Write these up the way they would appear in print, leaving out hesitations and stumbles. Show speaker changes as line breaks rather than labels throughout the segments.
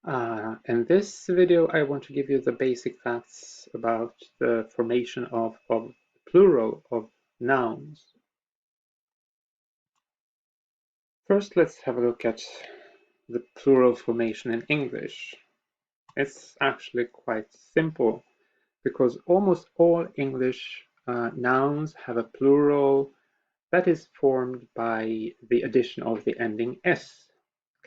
In this video, I want to give you the basic facts about the formation of plural of nouns. First, let's have a look at the plural formation in English. It's actually quite simple because almost all English nouns have a plural that is formed by the addition of the ending s.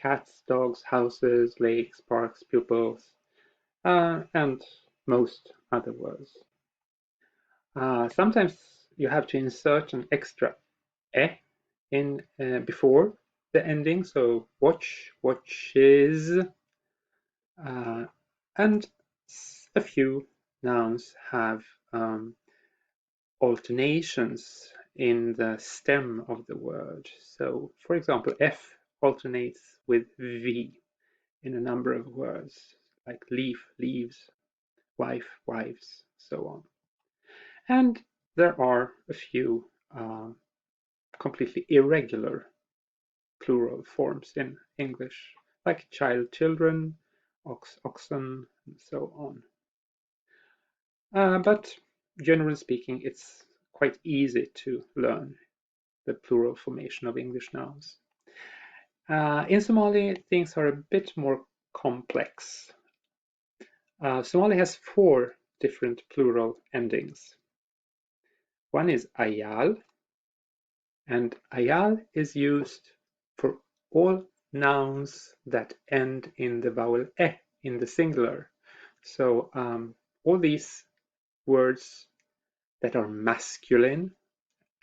Cats, dogs, houses, lakes, parks, pupils, and most other words. Sometimes you have to insert an extra e in before the ending, so watch, watches, and a few nouns have alternations in the stem of the word. So, for example, F alternates with V in a number of words, like leaf, leaves, wife, wives, so on. And there are a few completely irregular plural forms in English, like child, children, ox, oxen, and so on. But generally speaking, it's quite easy to learn the plural formation of English nouns. In Somali, things are a bit more complex. Somali has 4 different plural endings. One is ayal, and ayal is used for all nouns that end in the vowel e in the singular. So all these words that are masculine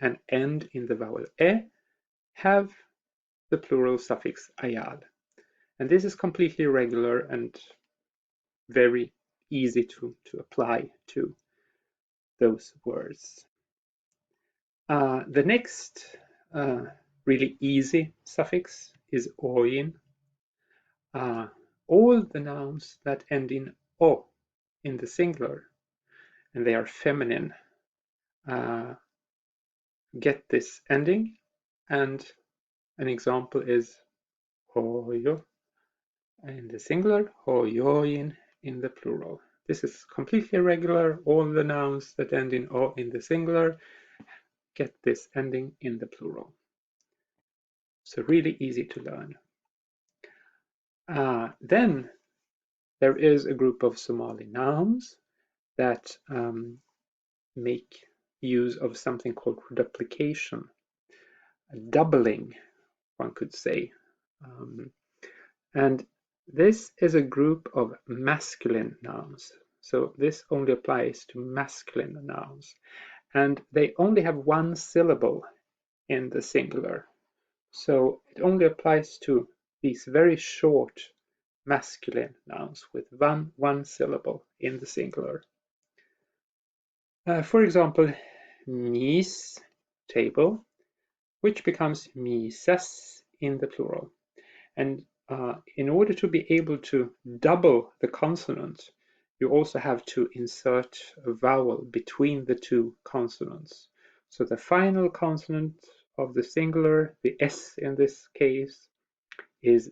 and end in the vowel e have the plural suffix ayal. And this is completely regular and very easy to apply to those words. The next really easy suffix is oin. All the nouns that end in o in the singular, and they are feminine, get this ending, and an example is hoyo in the singular, hoyoin in the plural. This is completely regular. All the nouns that end in o in the singular get this ending in the plural. So really easy to learn. Then there is a group of Somali nouns that make use of something called replication, doubling, one could say. And this is a group of masculine nouns. So this only applies to masculine nouns. And they only have one syllable in the singular. So it only applies to these very short masculine nouns with one syllable in the singular. For example, mis, table, which becomes misas in the plural. And in order to be able to double the consonant, you also have to insert a vowel between the two consonants. So the final consonant of the singular, the S in this case, is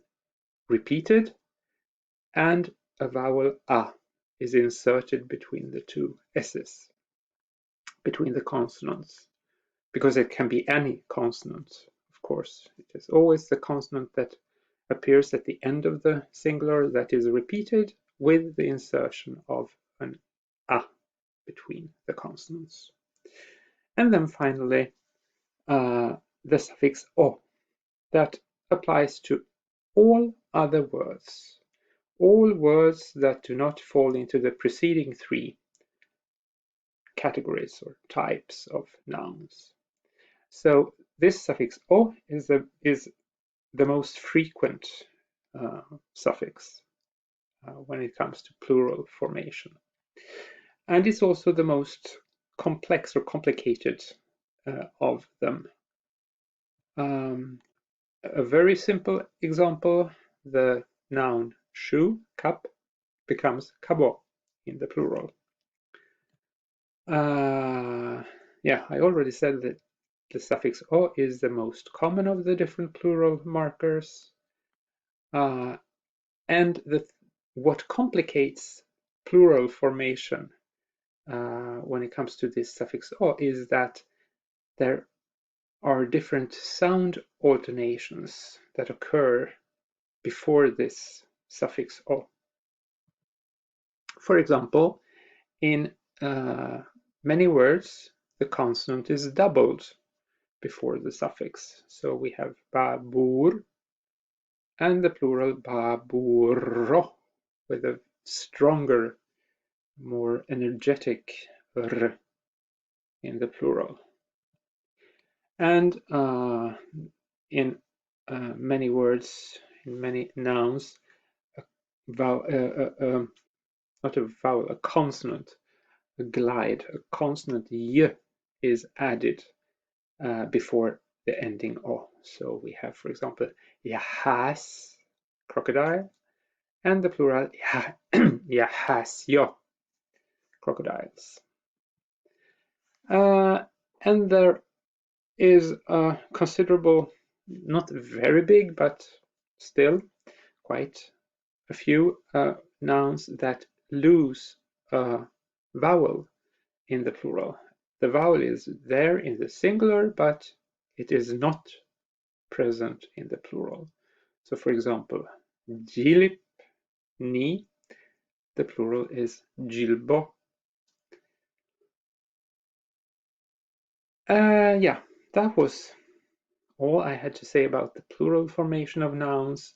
repeated, and a vowel A is inserted between the two S's, between the consonants, because it can be any consonant, of course. It is always the consonant that appears at the end of the singular that is repeated with the insertion of an A between the consonants. And then finally, the suffix o, that applies to all other words, all words that do not fall into the preceding 3 categories or types of nouns. So this suffix o is the most frequent suffix when it comes to plural formation. And it's also the most complex or complicated of them. A very simple example, the noun shoe, cup, becomes kabo in the plural. I already said that the suffix o is the most common of the different plural markers. And the what complicates plural formation when it comes to this suffix o is that there are different sound alternations that occur before this suffix o. For example, in many words, the consonant is doubled before the suffix. So we have babur and the plural baburo with a stronger, more energetic r in the plural. And in many words, in many nouns, not a vowel, a consonant, a glide, a consonant y is added before the ending o. So we have, for example, yahas, crocodile, and the plural yahasyo, crocodiles. And there is a considerable, not very big, but still quite a few nouns that lose a vowel in the plural. The vowel is there in the singular, but it is not present in the plural. So for example, jilip, ni, the plural is jilbo. Yeah, that was all I had to say about the plural formation of nouns.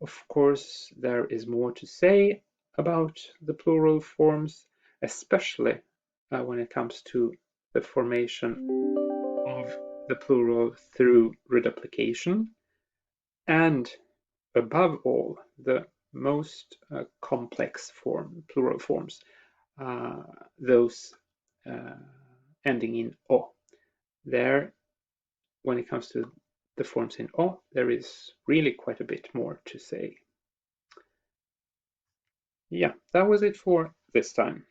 Of course, there is more to say about the plural forms, especially when it comes to the formation of the plural through reduplication, and above all, the most complex plural forms, those ending in o. There, when it comes to the forms in o, there is really quite a bit more to say. Yeah, that was it for this time.